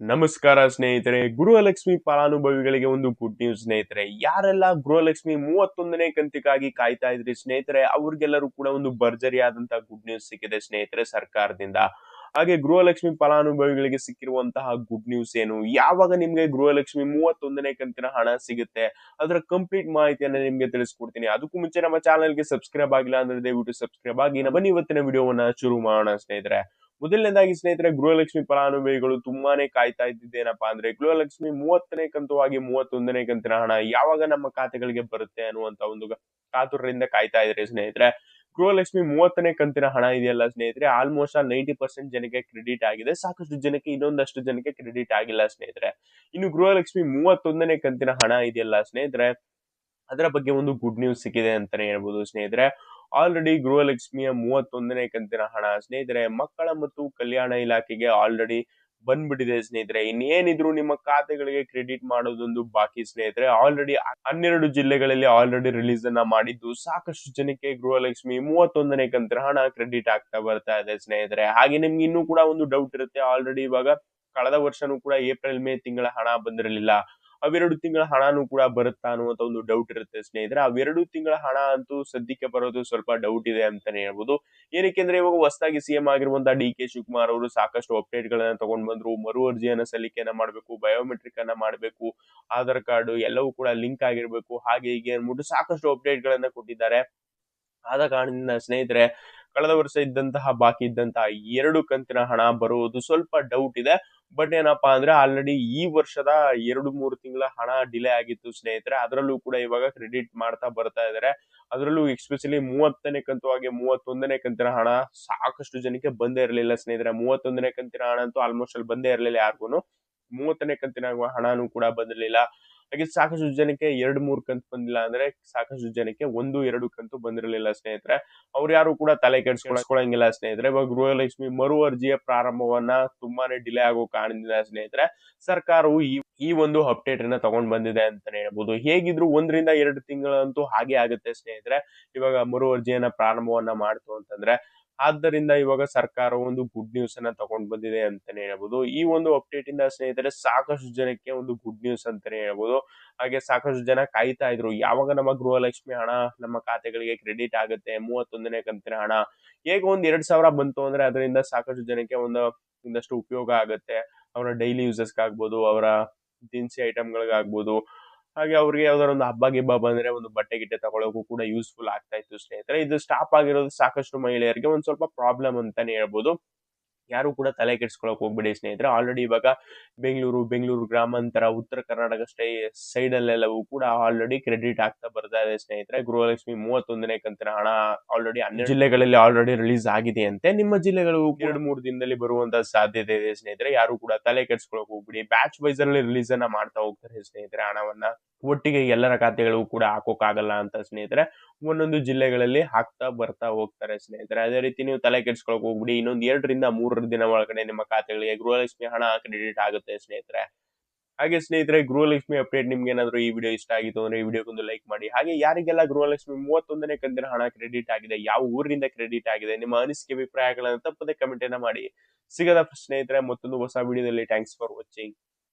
ನಮಸ್ಕಾರ ಸ್ನೇಹಿತರೆ. ಗೃಹಲಕ್ಷ್ಮಿ ಫಲಾನುಭವಿಗಳಿಗೆ ಒಂದು ಗುಡ್ ನ್ಯೂಸ್ ಸ್ನೇಹಿತರೆ. ಯಾರೆಲ್ಲ ಗೃಹಲಕ್ಷ್ಮಿ 31ನೇ ಕಂತಿಗಾಗಿ ಕಾಯ್ತಾ ಇದ್ರಿ ಸ್ನೇಹಿತರೆ, ಅವ್ರಿಗೆಲ್ಲರೂ ಕೂಡ ಒಂದು ಭರ್ಜರಿಯಾದಂತಹ ಗುಡ್ ನ್ಯೂಸ್ ಸಿಕ್ಕಿದೆ ಸ್ನೇಹಿತರೆ ಸರ್ಕಾರದಿಂದ. ಹಾಗೆ ಗೃಹಲಕ್ಷ್ಮಿ ಫಲಾನುಭವಿಗಳಿಗೆ ಸಿಕ್ಕಿರುವಂತಹ ಗುಡ್ ನ್ಯೂಸ್ ಏನು, ಯಾವಾಗ ನಿಮ್ಗೆ ಗೃಹಲಕ್ಷ್ಮಿ 31ನೇ ಕಂತಿನ ಹಣ ಸಿಗುತ್ತೆ, ಅದರ ಕಂಪ್ಲೀಟ್ ಮಾಹಿತಿಯನ್ನ ನಿಮ್ಗೆ ತಿಳಿಸ್ಕೊಡ್ತೀನಿ. ಅದಕ್ಕೂ ಮುಂಚೆ ನಮ್ಮ ಚಾನಲ್ಗೆ ಸಬ್ಸ್ಕ್ರೈಬ್ ಆಗಿಲ್ಲ ಅಂದ್ರೆ ದಯವಿಟ್ಟು ಸಬ್ಸ್ಕ್ರೈಬ್ ಆಗಿ. ಬನ್ನಿ ಇವತ್ತಿನ ವಿಡಿಯೋವನ್ನ ಶುರು ಮಾಡೋಣ ಸ್ನೇಹಿತರೆ. ಮೊದಲನೇದಾಗಿ ಸ್ನೇಹಿತರೆ, ಗೃಹಲಕ್ಷ್ಮಿ ಫಲಾನುಭವಿಗಳು ತುಂಬಾನೇ ಕಾಯ್ತಾ ಇದ್ದಿದ್ದೇನಪ್ಪಾ ಅಂದ್ರೆ ಗೃಹಲಕ್ಷ್ಮಿ 30ನೇ ಕಂತುವಾಗಿ 31ನೇ ಕಂತಿನ ಹಣ ಯಾವಾಗ ನಮ್ಮ ಖಾತೆಗಳಿಗೆ ಬರುತ್ತೆ ಅನ್ನುವಂತ ಒಂದು ಕಾತುರದಿಂದ ಕಾಯ್ತಾ ಇದ್ರೆ ಸ್ನೇಹಿತರೆ. ಗೃಹಲಕ್ಷ್ಮಿ 30ನೇ ಕಂತಿನ ಹಣ ಇದೆಯಲ್ಲ ಸ್ನೇಹಿತರೆ, ಆಲ್ಮೋಸ್ಟ್ 90% ಜನಕ್ಕೆ ಕ್ರೆಡಿಟ್ ಆಗಿದೆ. ಸಾಕಷ್ಟು ಜನಕ್ಕೆ ಇನ್ನೊಂದಷ್ಟು ಜನಕ್ಕೆ ಕ್ರೆಡಿಟ್ ಆಗಿಲ್ಲ ಸ್ನೇಹಿತರೆ. ಇನ್ನು ಗೃಹಲಕ್ಷ್ಮಿ 31ನೇ ಕಂತಿನ ಹಣ ಇದೆಯಲ್ಲ ಸ್ನೇಹಿತರೆ, ಅದರ ಬಗ್ಗೆ ಒಂದು ಗುಡ್ ನ್ಯೂಸ್ ಸಿಕ್ಕಿದೆ ಅಂತಾನೆ ಹೇಳ್ಬೋದು ಸ್ನೇಹಿತರೆ. ಆಲ್ರೆಡಿ ಗೃಹಲಕ್ಷ್ಮಿಯ 31ನೇ ಕಂತಿನ ಹಣ ಸ್ನೇಹಿತರೆ ಮಕ್ಕಳ ಮತ್ತು ಕಲ್ಯಾಣ ಇಲಾಖೆಗೆ ಆಲ್ರೆಡಿ ಬಂದ್ಬಿಟ್ಟಿದೆ ಸ್ನೇಹಿತರೆ. ಇನ್ನೇನಿದ್ರು ನಿಮ್ಮ ಖಾತೆಗಳಿಗೆ ಕ್ರೆಡಿಟ್ ಮಾಡೋದೊಂದು ಬಾಕಿ ಸ್ನೇಹಿತರೆ. ಆಲ್ರೆಡಿ 12 ಜಿಲ್ಲೆಗಳಲ್ಲಿ ಆಲ್ರೆಡಿ ರಿಲೀಸ್ ಅನ್ನ ಮಾಡಿದ್ದು ಸಾಕಷ್ಟು ಜನಕ್ಕೆ ಗೃಹಲಕ್ಷ್ಮಿ 31ನೇ ಕಂತಿನ ಹಣ ಕ್ರೆಡಿಟ್ ಆಗ್ತಾ ಬರ್ತಾ ಇದೆ ಸ್ನೇಹಿತರೆ. ಹಾಗೆ ನಿಮ್ಗೆ ಇನ್ನೂ ಕೂಡ ಒಂದು ಡೌಟ್ ಇರುತ್ತೆ, ಆಲ್ರೆಡಿ ಇವಾಗ ಕಳೆದ ವರ್ಷನೂ ಕೂಡ ಏಪ್ರಿಲ್ ಮೇ ತಿಂಗಳ ಹಣ ಬಂದಿರಲಿಲ್ಲ, ಅವೆರಡು ತಿಂಗಳ ಹಣನೂ ಕೂಡ ಬರುತ್ತಾ ಅನ್ನುವಂತ ಒಂದು ಡೌಟ್ ಇರುತ್ತೆ ಸ್ನೇಹಿತರೆ. ಅವೆರಡು ತಿಂಗಳ ಹಣ ಅಂತೂ ಸದ್ಯಕ್ಕೆ ಬರೋದು ಸ್ವಲ್ಪ ಡೌಟ್ ಇದೆ ಅಂತಾನೆ ಹೇಳ್ಬೋದು. ಏನಕ್ಕೆ ಅಂದ್ರೆ ಇವಾಗ ಹೊಸದಾಗಿ ಸಿಎಂ ಆಗಿರುವಂತಹ ಡಿ.ಕೆ. ಶಿವಕುಮಾರ್ ಅವರು ಸಾಕಷ್ಟು ಅಪ್ಡೇಟ್ ಗಳನ್ನ ತಗೊಂಡ್ ಬಂದ್ರು. ಮರು ಅರ್ಜಿಯನ್ನ ಸಲ್ಲಿಕೆಯನ್ನ ಮಾಡಬೇಕು, ಬಯೋಮೆಟ್ರಿಕ್ ಅನ್ನ ಮಾಡಬೇಕು, ಆಧಾರ್ ಕಾರ್ಡ್ ಎಲ್ಲವೂ ಕೂಡ ಲಿಂಕ್ ಆಗಿರ್ಬೇಕು, ಹಾಗೆ ಹೀಗೆ ಅಂದ್ಬಿಟ್ಟು ಸಾಕಷ್ಟು ಅಪ್ಡೇಟ್ ಗಳನ್ನ ಕೊಟ್ಟಿದ್ದಾರೆ. ಆದ ಕಾರಣದಿಂದ ಸ್ನೇಹಿತರೆ, ಕಳೆದ ವರ್ಷ ಇದ್ದಂತಹ ಬಾಕಿ ಇದ್ದಂತಹ 2 ಕಂತಿನ ಹಣ ಬರುವುದು ಸ್ವಲ್ಪ ಡೌಟ್ ಇದೆ. ಬಟ್ ಏನಪ್ಪಾ ಅಂದ್ರೆ ಆಲ್ರೆಡಿ ಈ ವರ್ಷದ 2-3 ತಿಂಗಳ ಹಣ ಡಿಲೇ ಆಗಿತ್ತು ಸ್ನೇಹಿತರೆ. ಅದರಲ್ಲೂ ಕೂಡ ಇವಾಗ ಕ್ರೆಡಿಟ್ ಮಾಡ್ತಾ ಬರ್ತಾ ಇದಾರೆ. ಅದರಲ್ಲೂ ಎಸ್ಪೆಷಲಿ 30ನೇ ಕಂತು ಹಾಗೆ 31ನೇ ಕಂತಿನ ಹಣ ಸಾಕಷ್ಟು ಜನಕ್ಕೆ ಬಂದೇ ಇರಲಿಲ್ಲ ಸ್ನೇಹಿತರೆ. 31ನೇ ಕಂತಿನ ಹಣ ಅಂತೂ ಆಲ್ಮೋಸ್ಟ್ ಅಲ್ಲಿ ಬಂದೇ ಇರಲಿಲ್ಲ ಯಾರಿಗೂ. 30ನೇ ಕಂತಿನ ಹಣನೂ ಕೂಡ ಬಂದಿರಲಿಲ್ಲ. ಹಾಗೆ ಸಾಕಷ್ಟು ಜನಕ್ಕೆ 2-3 ಕಂತು ಬಂದಿಲ್ಲ ಅಂದ್ರೆ ಸಾಕಷ್ಟು ಜನಕ್ಕೆ 1-2 ಕಂತು ಬಂದಿರಲಿಲ್ಲ ಸ್ನೇಹಿತರೆ. ಅವ್ರು ಯಾರು ಕೂಡ ತಲೆ ಕೆಡಿಸ್ಕೊಳಂಗಿಲ್ಲ ಸ್ನೇಹಿತರೆ. ಇವಾಗ ಗೃಹಲಕ್ಷ್ಮಿ ಮರು ಅರ್ಜಿಯ ಪ್ರಾರಂಭವನ್ನ ತುಂಬಾನೇ ಡಿಲೇ ಆಗೋ ಕಾರಣದಿಂದ ಸ್ನೇಹಿತರೆ ಸರ್ಕಾರವು ಈ ಒಂದು ಅಪ್ಡೇಟ್ ಅನ್ನ ತಗೊಂಡ್ ಬಂದಿದೆ ಅಂತಾನೆ ಹೇಳ್ಬೋದು. ಹೇಗಿದ್ರು 1-2 ತಿಂಗಳಂತೂ ಹಾಗೆ ಆಗುತ್ತೆ ಸ್ನೇಹಿತರೆ, ಇವಾಗ ಮರು ಅರ್ಜಿಯನ್ನ ಪ್ರಾರಂಭವನ್ನ ಮಾಡ್ತು ಅಂತಂದ್ರೆ. ಆದ್ದರಿಂದ ಇವಾಗ ಸರ್ಕಾರ ಒಂದು ಗುಡ್ ನ್ಯೂಸ್ ಅನ್ನ ತಗೊಂಡ್ ಬಂದಿದೆ ಅಂತಾನೆ ಹೇಳ್ಬೋದು. ಈ ಒಂದು ಅಪ್ಡೇಟ್ ಇಂದ ಸ್ನೇಹಿತರೆ ಸಾಕಷ್ಟು ಜನಕ್ಕೆ ಒಂದು ಗುಡ್ ನ್ಯೂಸ್ ಅಂತಾನೆ ಹೇಳ್ಬೋದು. ಹಾಗೆ ಸಾಕಷ್ಟು ಜನ ಕಾಯ್ತಾ ಇದ್ರು, ಯಾವಾಗ ನಮ್ಮ ಗೃಹಲಕ್ಷ್ಮಿ ಹಣ ನಮ್ಮ ಖಾತೆಗಳಿಗೆ ಕ್ರೆಡಿಟ್ ಆಗುತ್ತೆ 31ನೇ ಕಂತಿನ ಹಣ. ಹೇಗೆ ಒಂದ್ 2,000 ಬಂತು ಅಂದ್ರೆ ಅದರಿಂದ ಸಾಕಷ್ಟು ಜನಕ್ಕೆ ಒಂದಷ್ಟು ಉಪಯೋಗ ಆಗುತ್ತೆ. ಅವರ ಡೈಲಿ ಯೂಸಸ್ ಆಗ್ಬೋದು, ಅವರ ದಿನಸಿ ಐಟಮ್ಗಳಿಗಾಗ್ಬೋದು, ಹಾಗೆ ಅವ್ರಿಗೆ ಯಾವ್ದಾರ ಒಂದು ಹಬ್ಬ ಗಿಬ್ಬ ಬಂದ್ರೆ ಒಂದು ಬಟ್ಟೆ ಗಿಟ್ಟೆ ತಗೊಳಕ್ಕೂ ಕೂಡ ಯೂಸ್ಫುಲ್ ಆಗ್ತಾ ಇತ್ತು ಸ್ನೇಹಿತರೆ. ಇದು ಸ್ಟಾಪ್ ಆಗಿರೋದು ಸಾಕಷ್ಟು ಮಹಿಳೆಯರಿಗೆ ಒಂದ್ ಸ್ವಲ್ಪ ಪ್ರಾಬ್ಲಮ್ ಅಂತಾನೆ ಹೇಳ್ಬೋದು. ಯಾರು ಕೂಡ ತಲೆ ಕೆಡಿಸ್ಕೊಳಕ್ ಹೋಗ್ಬೇಡಿ ಸ್ನೇಹಿತರೆ. ಆಲ್ರೆಡಿ ಇವಾಗ ಬೆಂಗಳೂರು ಗ್ರಾಮಾಂತರ, ಉತ್ತರ ಕರ್ನಾಟಕ ಸೈಡ್ ಅಲ್ಲೆಲ್ಲವೂ ಕೂಡ ಆಲ್ರೆಡಿ ಕ್ರೆಡಿಟ್ ಆಗ್ತಾ ಬರ್ತಾ ಇದೆ ಸ್ನೇಹಿತರೆ. ಗೃಹಲಕ್ಷ್ಮಿ 31ನೇ ಕಂತಿನ ಹಣ ಆಲ್ರೆಡಿ 12 ಜಿಲ್ಲೆಗಳಲ್ಲಿ ಆಲ್ರೆಡಿ ರಿಲೀಸ್ ಆಗಿದೆ ಅಂತೆ. ನಿಮ್ಮ ಜಿಲ್ಲೆಗಳು 2-3 ದಿನದಲ್ಲಿ ಬರುವಂತ ಸಾಧ್ಯತೆ ಇದೆ ಸ್ನೇಹಿತರೆ. ಯಾರು ಕೂಡ ತಲೆ ಕೆಡಿಸ್ಕೊಳಕ್ ಹೋಗ್ಬಿಡಿ. ಬ್ಯಾಚ್ ವೈಸ್ ಅಲ್ಲಿ ರಿಲೀಸ್ ಅನ್ನ ಮಾಡ್ತಾ ಹೋಗ್ತಾರೆ ಸ್ನೇಹಿತರೆ. ಹಣವನ್ನ ಒಟ್ಟಿಗೆ ಎಲ್ಲರ ಖಾತೆಗಳಿಗೂ ಕೂಡ ಹಾಕೋಕ್ಕಾಗಲ್ಲ ಅಂತ ಸ್ನೇಹಿತರೆ. ಒಂದೊಂದು ಜಿಲ್ಲೆಗಳಲ್ಲಿ ಹಾಕ್ತಾ ಬರ್ತಾ ಹೋಗ್ತಾರೆ ಸ್ನೇಹಿತರೆ. ಅದೇ ರೀತಿ ನೀವು ತಲೆ ಕೆಡಿಸ್ಕೊಳಕ್ ಹೋಗ್ಬಿಡಿ. ಇನ್ನೊಂದು 2-3 ದಿನ ಒಳಗಡೆ ನಿಮ್ಮ ಖಾತೆಗಳಿಗೆ ಗೃಹಲಕ್ಷ್ಮಿ ಹಣ ಕ್ರೆಡಿಟ್ ಆಗುತ್ತೆ ಸ್ನೇಹಿತರೆ. ಹಾಗೆ ಸ್ನೇಹಿತರೆ, ಗೃಹಲಕ್ಷ್ಮಿ ಅಪ್ಡೇಟ್ ನಿಮ್ಗೆ ಏನಾದ್ರು ಈ ವಿಡಿಯೋ ಇಷ್ಟ ಆಗಿತ್ತು ಅಂದ್ರೆ ಈ ವಿಡಿಯೋಗೊಂದು ಲೈಕ್ ಮಾಡಿ. ಹಾಗೆ ಯಾರಿಗೆಲ್ಲ ಗೃಹಲಕ್ಷ್ಮಿ 31ನೇ ಕಂತಿನ ಹಣ ಕ್ರೆಡಿಟ್ ಆಗಿದೆ, ಯಾವ ಊರಿನಿಂದ ಕ್ರೆಡಿಟ್ ಆಗಿದೆ, ನಿಮ್ಮ ಅನಿಸಿಕೆ ಅಭಿಪ್ರಾಯಗಳನ್ನ ತಪ್ಪದೆ ಕಮೆಂಟ್ ಅನ್ನ ಮಾಡಿ. ಸಿಗದ ಸ್ನೇಹಿತರೆ ಮತ್ತೊಂದು ಹೊಸ ವಿಡಿಯೋದಲ್ಲಿ. Thanks for watching.